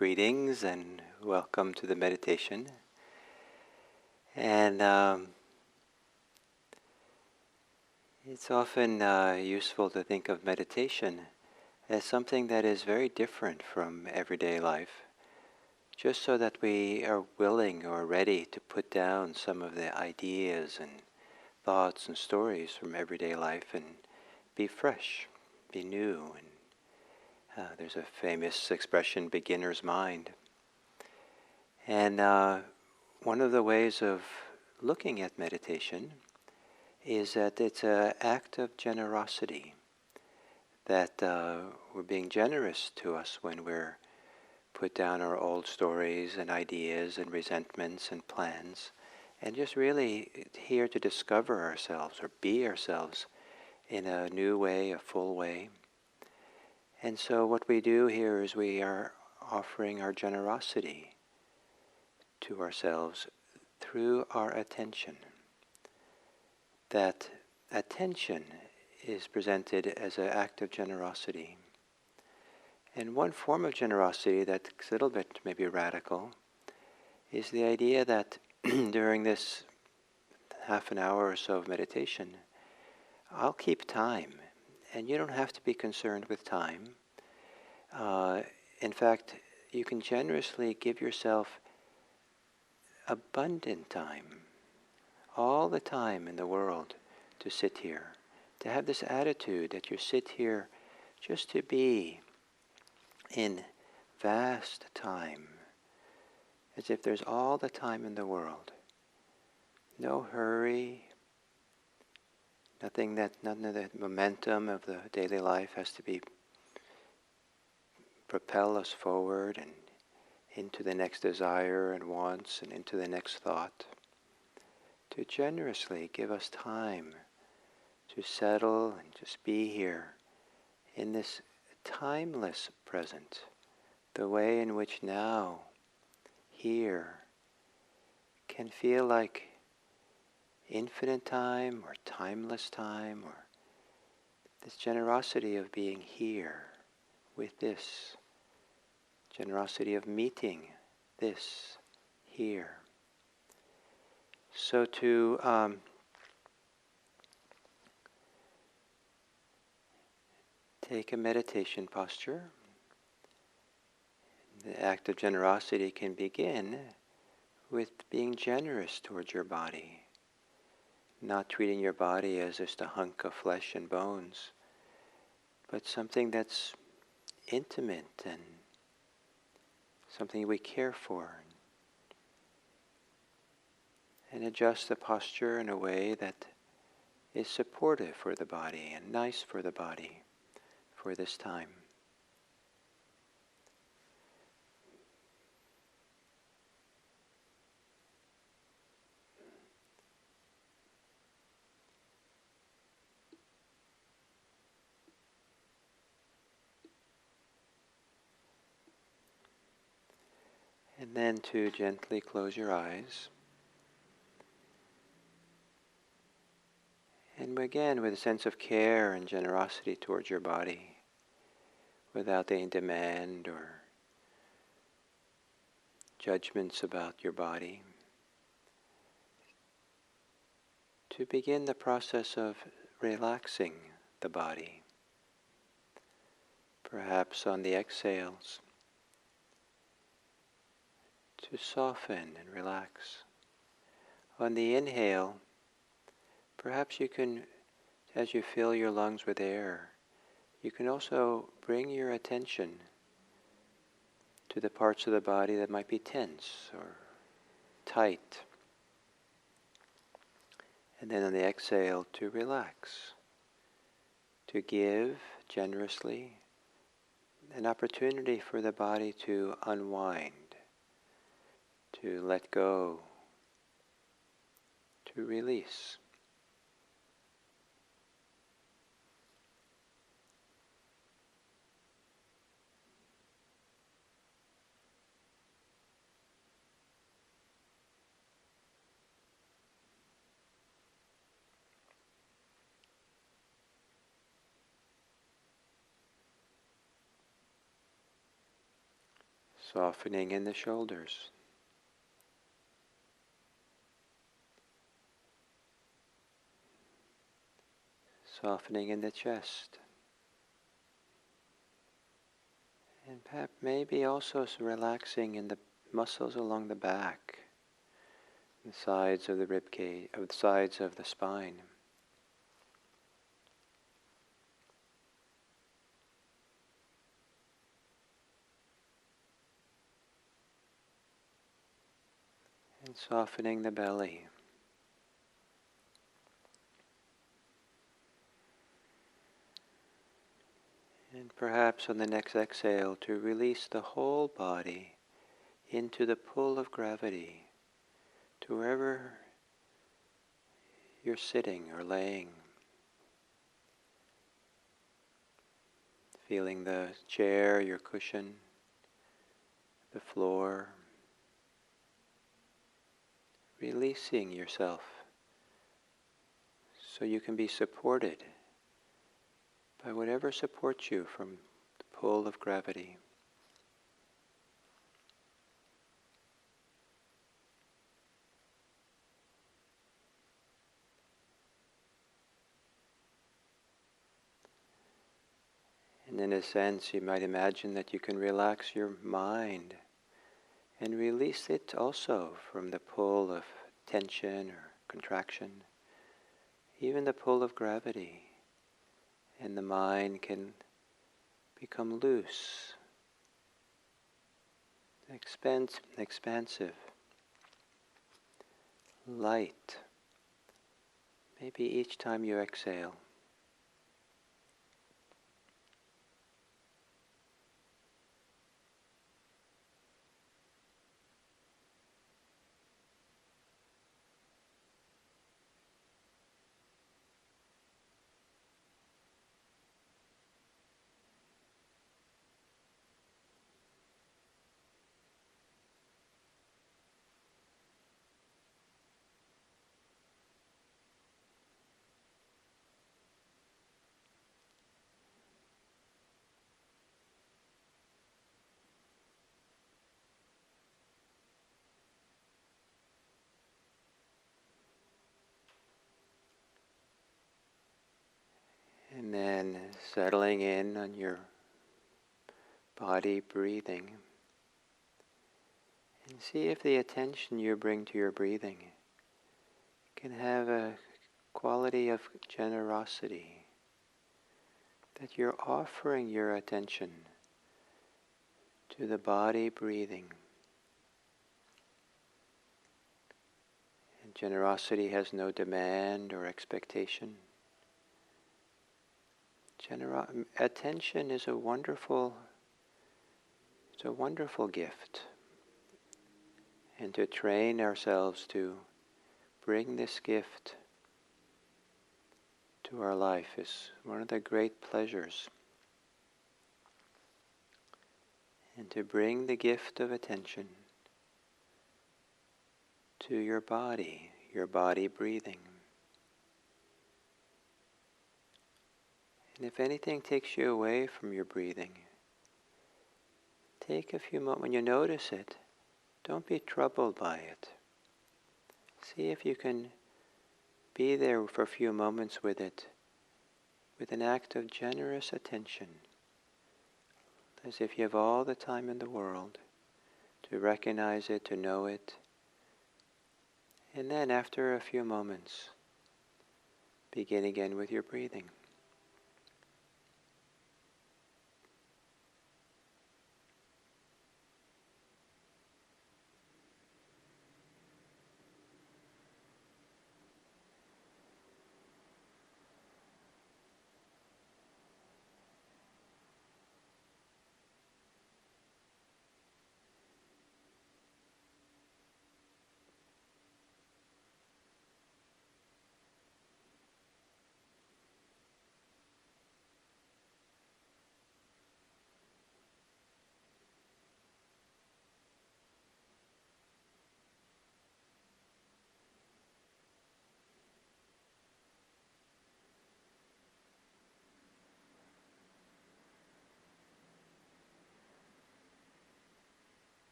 Greetings and welcome to the meditation. And it's often useful to think of meditation as something that is very different from everyday life, just so that we are willing or ready to put down some of the ideas and thoughts and stories from everyday life and be fresh, be new. And there's a famous expression, beginner's mind. And one of the ways of looking at meditation is that it's an act of generosity, that we're being generous to us when we're put down our old stories and ideas and resentments and plans, and just really here to discover ourselves or be ourselves in a new way, a full way. And so what we do here is we are offering our generosity to ourselves through our attention. That attention is presented as an act of generosity. And one form of generosity that's a little bit maybe radical is the idea that during this half an hour or so of meditation, I'll keep time. And you don't have to be concerned with time. In fact, you can generously give yourself abundant time, all the time in the world to sit here, to have this attitude that you sit here just to be in vast time, as if there's all the time in the world. No hurry, none of the momentum of the daily life has to be propel us forward and into the next desire and wants and into the next thought. To generously give us time to settle and just be here in this timeless present, the way in which now, here, can feel like infinite time or timeless time, or this generosity of being here with this, generosity of meeting this here. So to take a meditation posture. The act of generosity can begin with being generous towards your body, not treating your body as just a hunk of flesh and bones, but something that's intimate and something we care for. And adjust the posture in a way that is supportive for the body and nice for the body for this time. And then to gently close your eyes. And again, with a sense of care and generosity towards your body, without any demand or judgments about your body, to begin the process of relaxing the body. Perhaps on the exhales, to soften and relax. On the inhale, perhaps you can, as you fill your lungs with air, you can also bring your attention to the parts of the body that might be tense or tight. And then on the exhale, to relax, to give generously an opportunity for the body to unwind, to let go, to release. Softening in the shoulders. Softening in the chest. And perhaps maybe also relaxing in the muscles along the back, the sides of the rib cage, of the sides of the spine. And softening the belly. And perhaps on the next exhale to release the whole body into the pull of gravity to wherever you're sitting or laying. Feeling the chair, your cushion, the floor. Releasing yourself so you can be supported by whatever supports you from the pull of gravity. And in a sense, you might imagine that you can relax your mind and release it also from the pull of tension or contraction, even the pull of gravity. And the mind can become loose, expansive, light, maybe each time you exhale. And then settling in on your body breathing. And see if the attention you bring to your breathing can have a quality of generosity, that you're offering your attention to the body breathing. And generosity has no demand or expectation. Attention is a wonderful gift. And to train ourselves to bring this gift to our life is one of the great pleasures. And to bring the gift of attention to your body breathing. And if anything takes you away from your breathing, take a few moments. When you notice it, don't be troubled by it. See if you can be there for a few moments with it, with an act of generous attention, as if you have all the time in the world to recognize it, to know it. And then after a few moments, begin again with your breathing.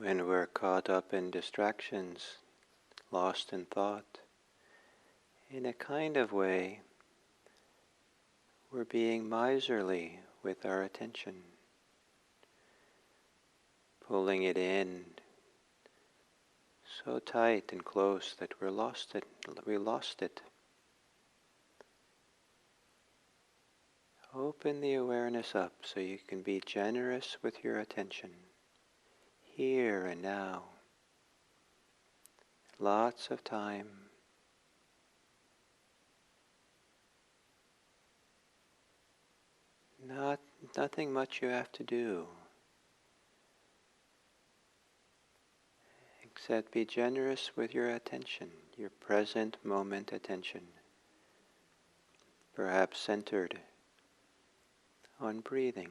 when we're caught up in distractions, lost in thought, in a kind of way, we're being miserly with our attention, pulling it in so tight and close that we lost it. Open the awareness up so you can be generous with your attention, here and now. Lots of time. Nothing much you have to do, except be generous with your attention, your present moment attention, perhaps centered on breathing.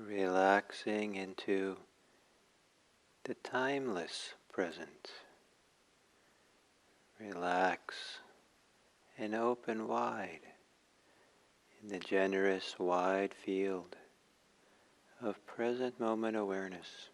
relaxing into the timeless present. Relax and open wide in the generous wide field of present moment awareness.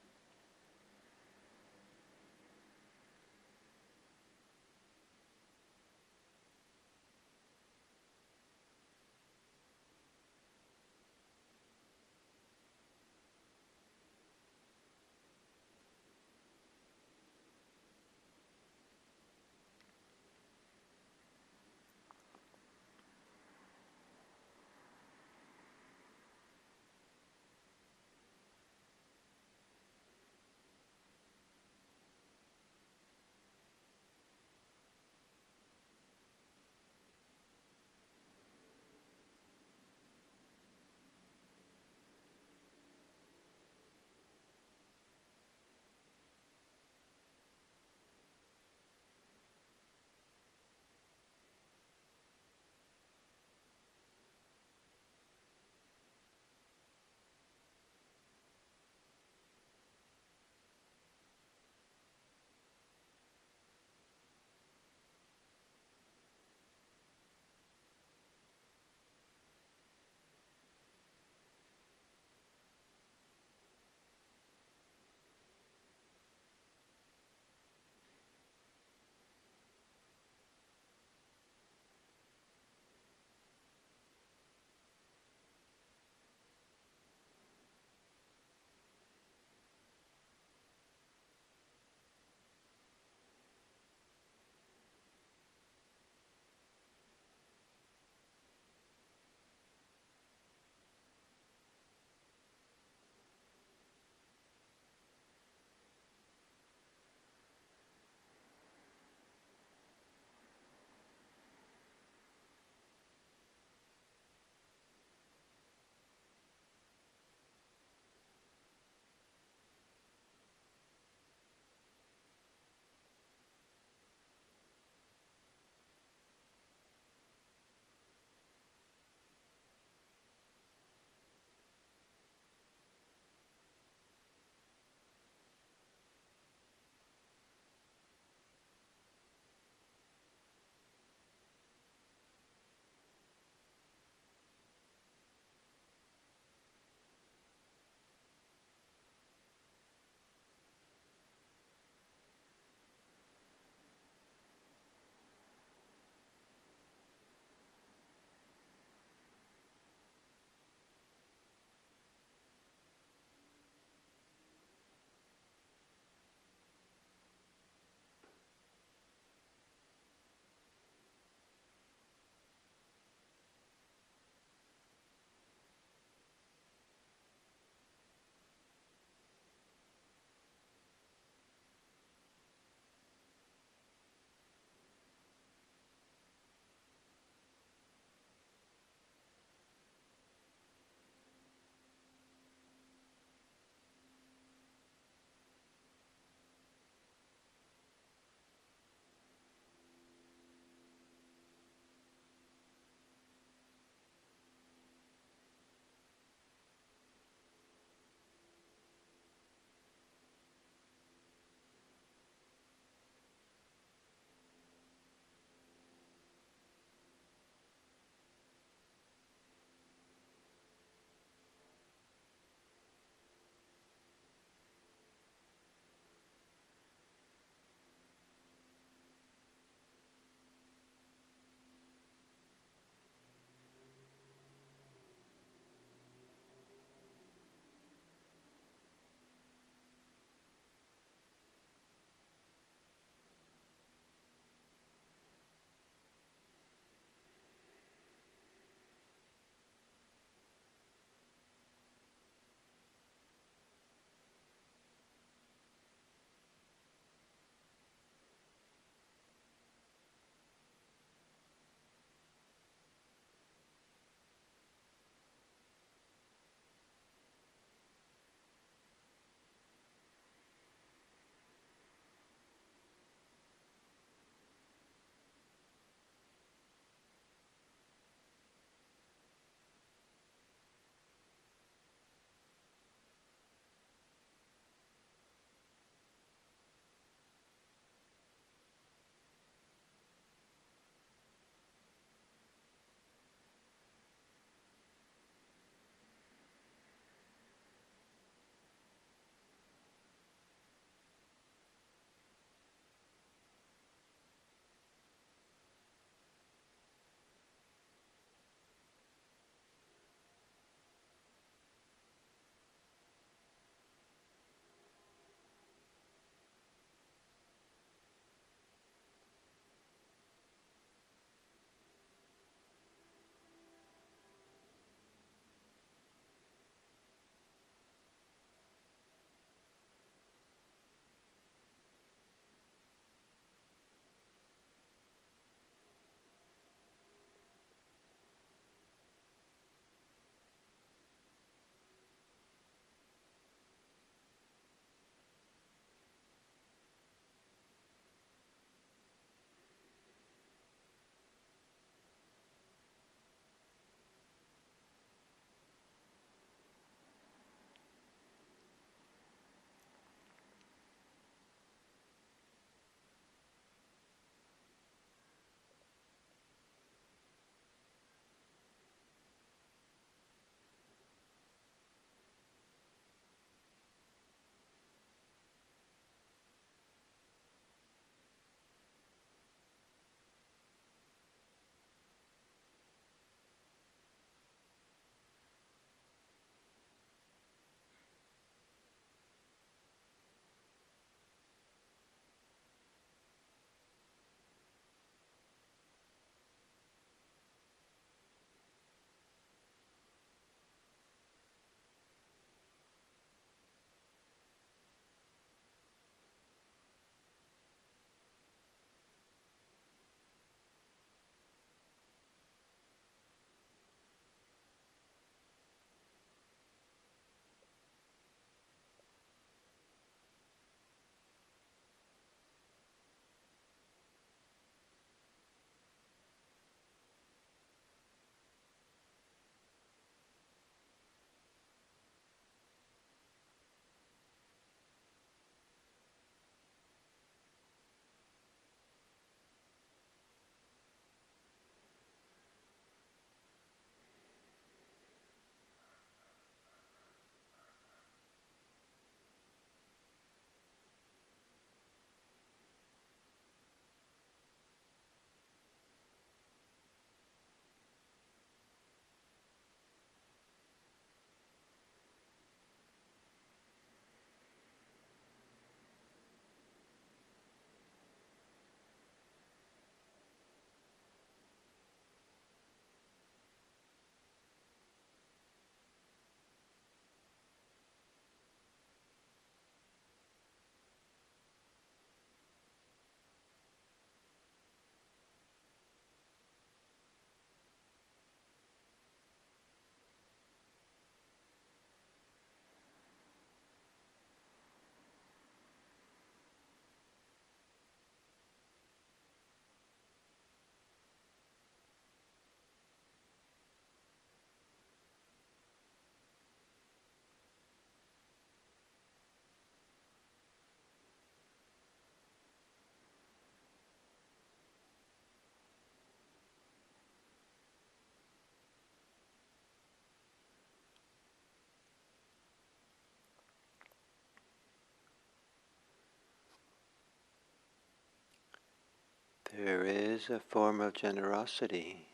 There is a form of generosity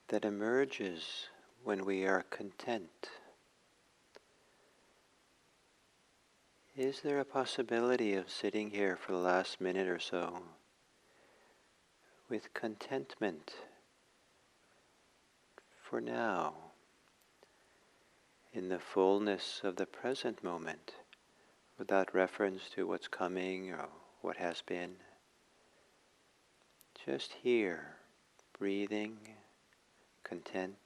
that emerges when we are content. Is there a possibility of sitting here for the last minute or so with contentment for now, in the fullness of the present moment, without reference to what's coming or what has been? Just here, breathing, content.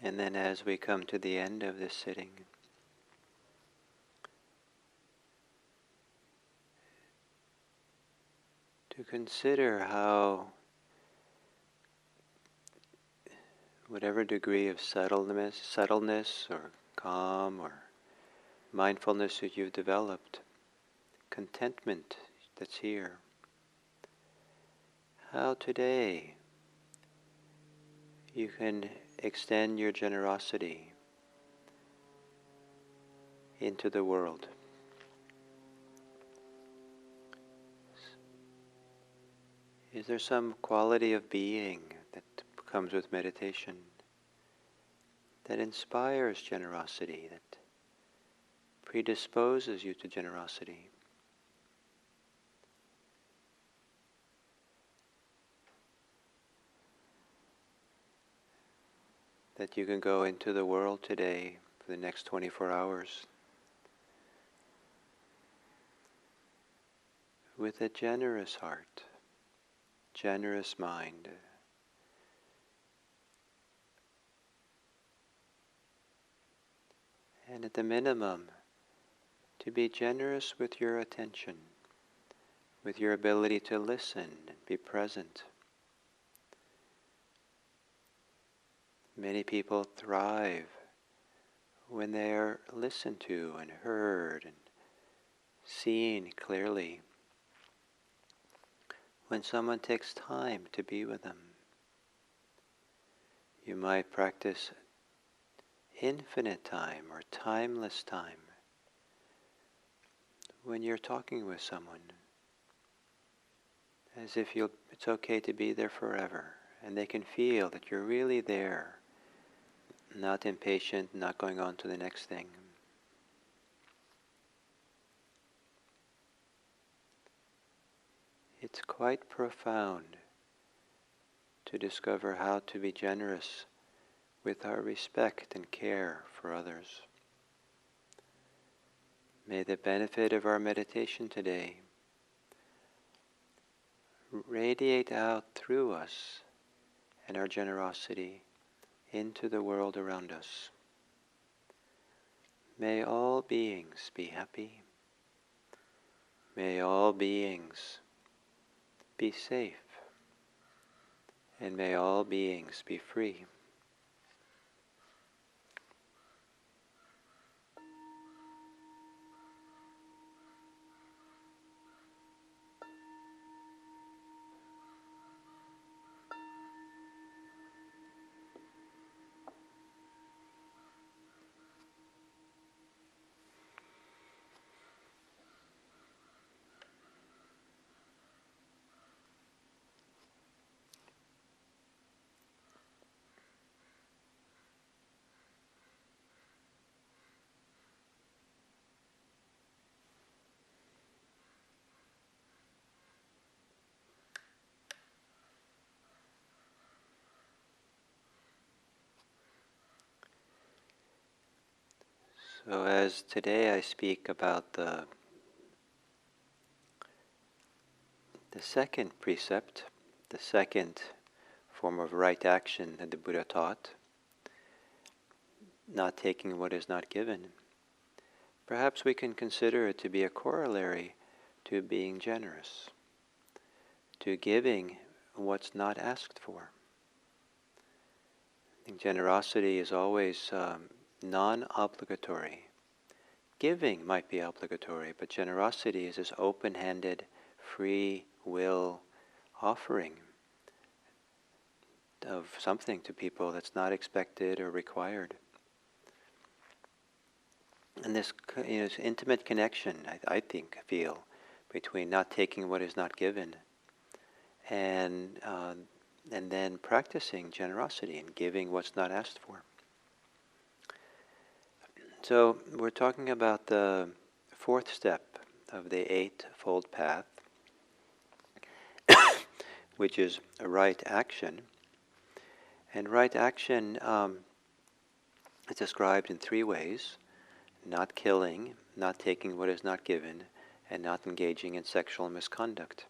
And then as we come to the end of this sitting, to consider how whatever degree of subtleness or calm or mindfulness that you've developed, contentment that's here, how today you can extend your generosity into the world. Is there some quality of being that comes with meditation that inspires generosity, that predisposes you to generosity? That you can go into the world today for the next 24 hours with a generous heart, generous mind, and at the minimum, to be generous with your attention, with your ability to listen and be present. Many people thrive when they are listened to and heard and seen clearly. When someone takes time to be with them, you might practice infinite time or timeless time when you're talking with someone, as if it's okay to be there forever, and they can feel that you're really there, not impatient, not going on to the next thing. It's quite profound to discover how to be generous with our respect and care for others. May the benefit of our meditation today radiate out through us and our generosity into the world around us. May all beings be happy. May all beings be safe. And may all beings be free. So as today I speak about the second precept, the second form of right action that the Buddha taught, not taking what is not given, perhaps we can consider it to be a corollary to being generous, to giving what's not asked for. I think generosity is always non-obligatory. Giving might be obligatory, but generosity is this open-handed, free will offering of something to people that's not expected or required. And this, this intimate connection, I feel, between not taking what is not given and then practicing generosity and giving what's not asked for. So we're talking about the fourth step of the Eightfold Path, which is a right action. And right action is described in three ways: not killing, not taking what is not given, and not engaging in sexual misconduct.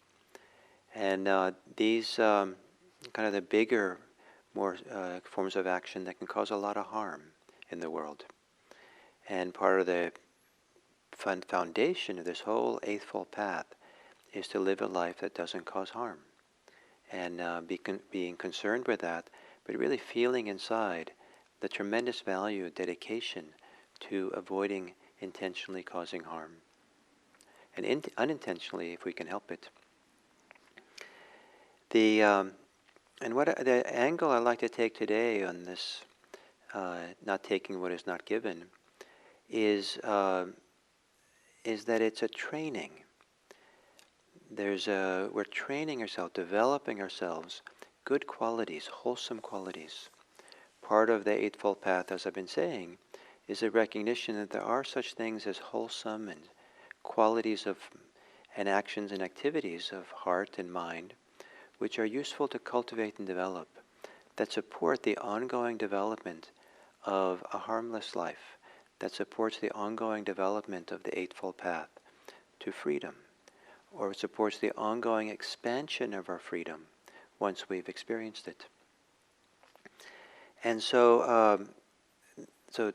And these kind of the bigger, more forms of action that can cause a lot of harm in the world. And part of the foundation of this whole Eightfold Path is to live a life that doesn't cause harm. And being concerned with that, but really feeling inside the tremendous value of dedication to avoiding intentionally causing harm. And unintentionally, if we can help it. The angle I'd like to take today on this, not taking what is not given, is that it's a training. We're training ourselves, developing ourselves, good qualities, wholesome qualities. Part of the Eightfold Path, as I've been saying, is a recognition that there are such things as wholesome and qualities of and actions and activities of heart and mind, which are useful to cultivate and develop, that support the ongoing development of a harmless life, that supports the ongoing development of the Eightfold Path to freedom, or supports the ongoing expansion of our freedom once we've experienced it. And so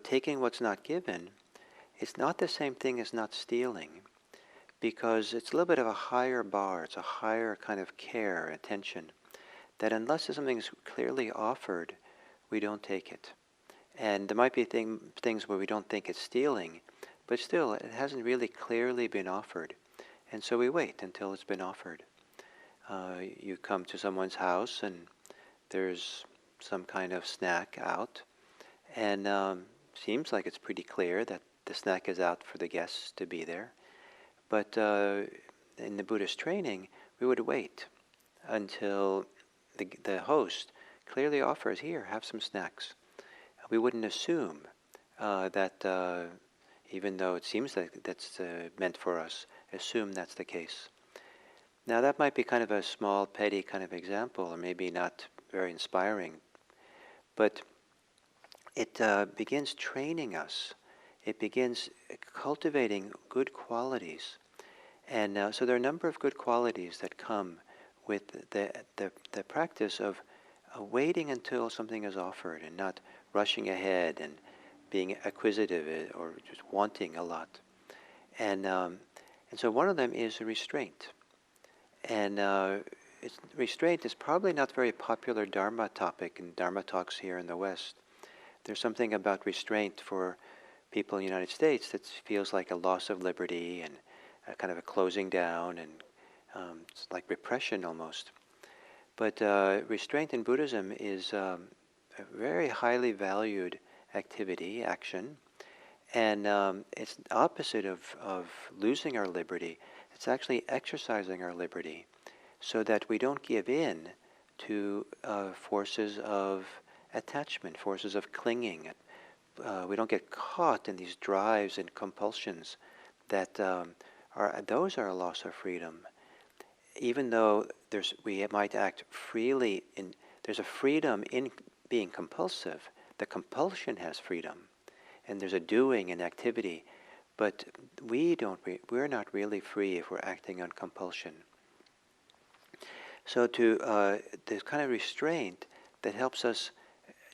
taking what's not given is not the same thing as not stealing, because it's a little bit of a higher bar, it's a higher kind of care, attention, that unless something's clearly offered, we don't take it. And there might be things where we don't think it's stealing, but still, it hasn't really clearly been offered. And so we wait until it's been offered. You come to someone's house and there's some kind of snack out, and seems like it's pretty clear that the snack is out for the guests to be there. But in the Buddhist training, we would wait until the host clearly offers, here, have some snacks. We wouldn't assume that, even though it seems like that's meant for us, assume that's the case. Now that might be kind of a small, petty kind of example, or maybe not very inspiring, but it begins training us. It begins cultivating good qualities. And so there are a number of good qualities that come with the practice of waiting until something is offered and not rushing ahead and being acquisitive or just wanting a lot. And so one of them is restraint. And restraint is probably not a very popular Dharma topic in Dharma talks here in the West. There's something about restraint for people in the United States that feels like a loss of liberty and a kind of a closing down, and it's like repression almost. But restraint in Buddhism is a very highly valued activity, action, and it's opposite of losing our liberty. It's actually exercising our liberty so that we don't give in to forces of attachment, forces of clinging. We don't get caught in these drives and compulsions that those are a loss of freedom. Even though we might act freely, there's a freedom in being compulsive. The compulsion has freedom, and there's a doing and activity, but we're not really free if we're acting on compulsion. So this kind of restraint that helps us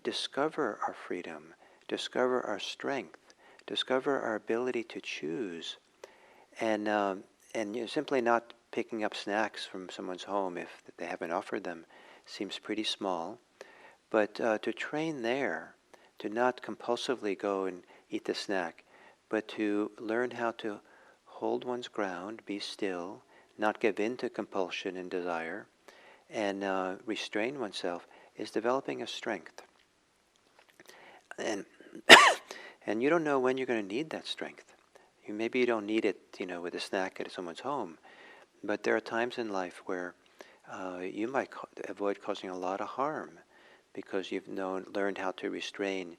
discover our freedom, discover our strength, discover our ability to choose, and simply not picking up snacks from someone's home if they haven't offered them seems pretty small. But to train there, to not compulsively go and eat the snack, but to learn how to hold one's ground, be still, not give in to compulsion and desire, and restrain oneself, is developing a strength. And and you don't know when you're going to need that strength. Maybe you don't need it, with a snack at someone's home, but there are times in life where you might avoid causing a lot of harm because you've learned how to restrain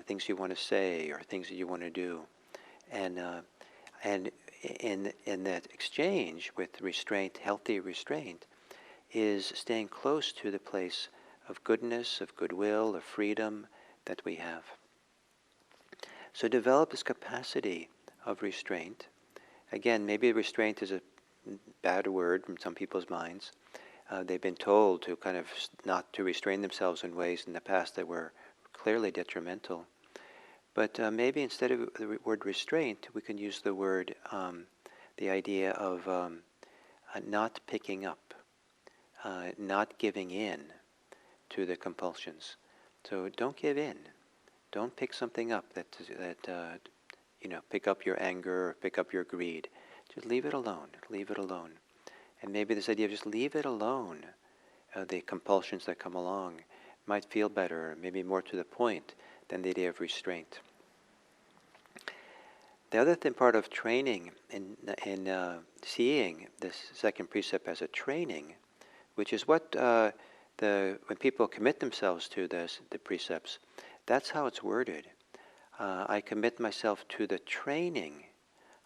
things you want to say or things that you want to do, and in that exchange with restraint, healthy restraint, is staying close to the place of goodness, of goodwill, of freedom that we have. So develop this capacity of restraint. Again, maybe restraint is a bad word from some people's minds. They've been told to kind of not to restrain themselves in ways in the past that were clearly detrimental. But maybe instead of the word restraint, we can use the word, the idea of not picking up, not giving in to the compulsions. So don't give in. Don't pick something up that pick up your anger or pick up your greed. Just leave it alone. Leave it alone. And maybe this idea of just leave it alone, the compulsions that come along, might feel better, maybe more to the point than the idea of restraint. The other part of training in seeing this second precept as a training, which is what when people commit themselves to the precepts, that's how it's worded. I commit myself to the training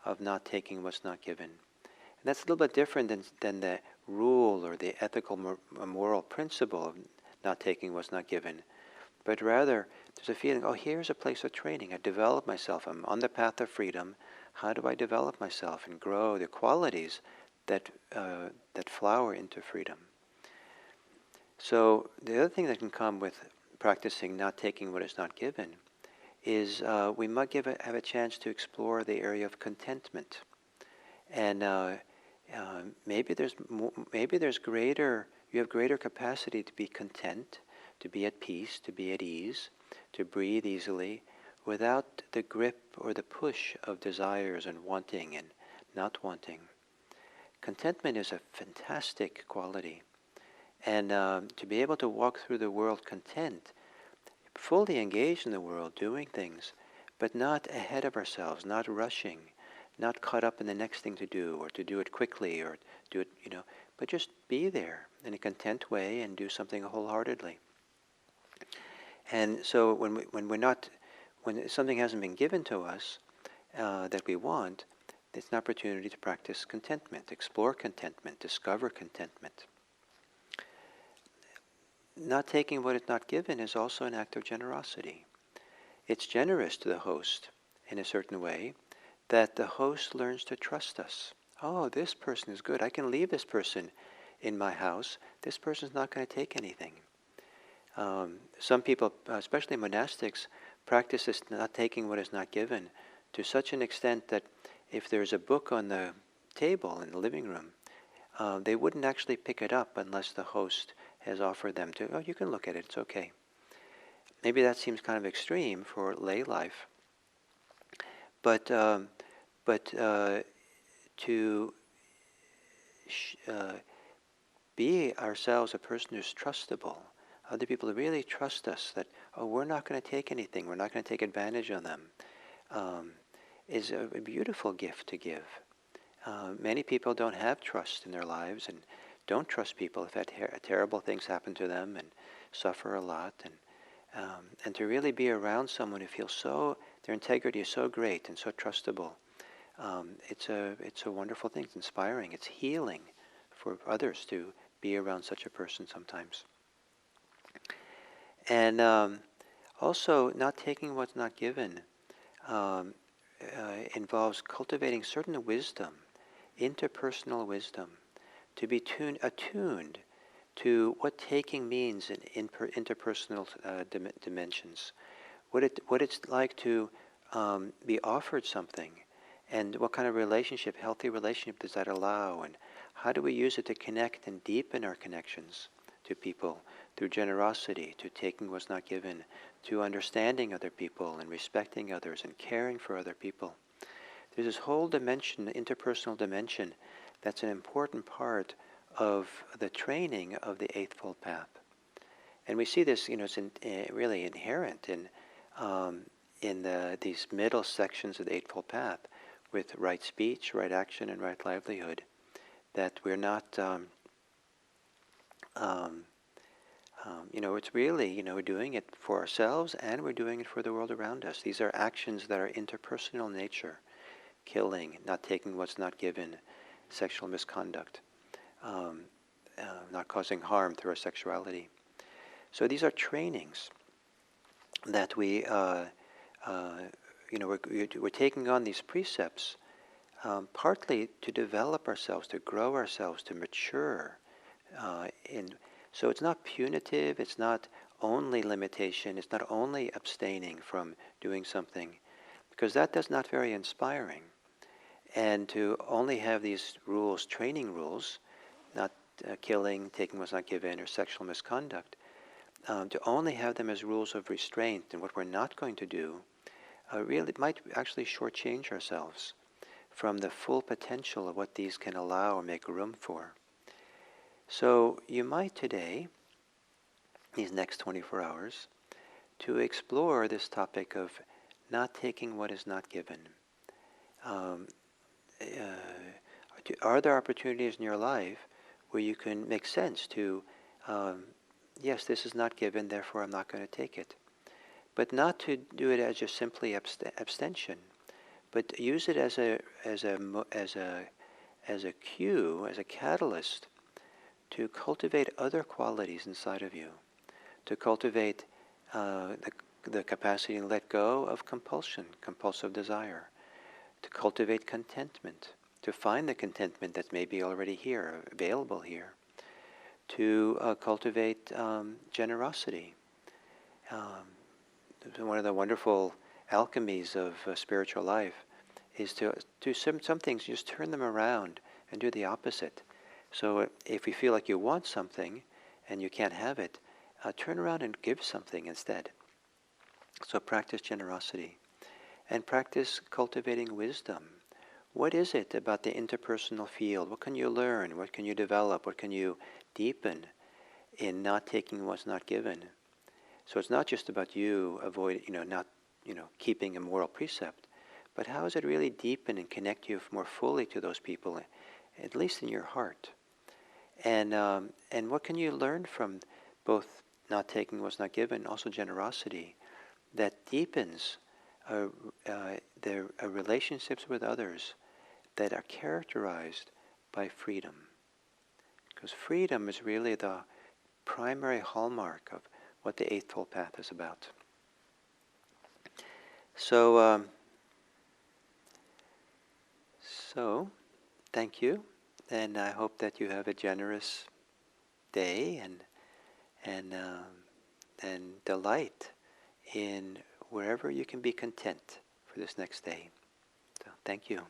of not taking what's not given. And that's a little bit different than the rule or the ethical moral principle of not taking what's not given. But rather, there's a feeling, here's a place of training. I develop myself. I'm on the path of freedom. How do I develop myself and grow the qualities that flower into freedom? So the other thing that can come with practicing not taking what is not given is we might have a chance to explore the area of contentment, and maybe you have greater capacity to be content, to be at peace, to be at ease, to breathe easily, without the grip or the push of desires and wanting and not wanting. Contentment is a fantastic quality, and to be able to walk through the world content, fully engaged in the world, doing things, but not ahead of ourselves, not rushing, not caught up in the next thing to do, or to do it quickly, or do it, but just be there in a content way and do something wholeheartedly. And so when something hasn't been given to us that we want, it's an opportunity to practice contentment, explore contentment, discover contentment. Not taking what is not given is also an act of generosity. It's generous to the host in a certain way that the host learns to trust us. Oh, this person is good. I can leave this person in my house. This person's not going to take anything. Some people, especially monastics, practice this not taking what is not given to such an extent that if there's a book on the table in the living room, they wouldn't actually pick it up unless the host has offered them to, you can look at it, it's okay. Maybe that seems kind of extreme for lay life, but to be ourselves a person who's trustable, other people really trust us, that, we're not going to take anything, we're not going to take advantage of them, is a beautiful gift to give. Many people don't have trust in their lives and don't trust people. Have had terrible things happen to them and suffer a lot. And to really be around someone who feels their integrity is so great and so trustable, it's a wonderful thing. It's inspiring. It's healing for others to be around such a person sometimes. And also, not taking what's not given involves cultivating certain wisdom, interpersonal wisdom, to be attuned to what taking means in interpersonal dimensions, what it's like to be offered something, and what kind of healthy relationship does that allow, and how do we use it to connect and deepen our connections to people, through generosity, to taking what's not given, to understanding other people and respecting others and caring for other people. There's this whole dimension, interpersonal dimension, that's an important part of the training of the Eightfold Path. And we see this, it's really inherent in these middle sections of the Eightfold Path, with right speech, right action, and right livelihood, that we're not, it's really, we're doing it for ourselves and we're doing it for the world around us. These are actions that are interpersonal in nature: killing, not taking what's not given, sexual misconduct, not causing harm through our sexuality. So these are trainings that we're taking on these precepts partly to develop ourselves, to grow ourselves, to mature. So it's not punitive, it's not only limitation, it's not only abstaining from doing something, because that's not very inspiring. And to only have these rules, training rules, not killing, taking what's not given, or sexual misconduct, to only have them as rules of restraint and what we're not going to do, really might actually shortchange ourselves from the full potential of what these can allow or make room for. So you might today, these next 24 hours, to explore this topic of not taking what is not given. Are there opportunities in your life where you can make sense to, yes, this is not given, therefore I'm not going to take it. But not to do it as just simply abstention, but use it as a cue, as a catalyst to cultivate other qualities inside of you, to cultivate the capacity to let go of compulsion, compulsive desire, to cultivate contentment, to find the contentment that may be already here, available here, to cultivate generosity. One of the wonderful alchemies of spiritual life is to do some things, just turn them around and do the opposite. So if you feel like you want something and you can't have it, turn around and give something instead. So practice generosity and practice cultivating wisdom. What is it about the interpersonal field? What can you learn? What can you develop? What can you deepen in not taking what's not given? So it's not just about you keeping a moral precept, but how does it really deepen and connect you more fully to those people, at least in your heart? And what can you learn from both not taking what's not given, also generosity, that deepens their relationships with others that are characterized by freedom? Because freedom is really the primary hallmark of what the Eightfold Path is about. So thank you, and I hope that you have a generous day and delight in wherever you can be content for this next day. So thank you.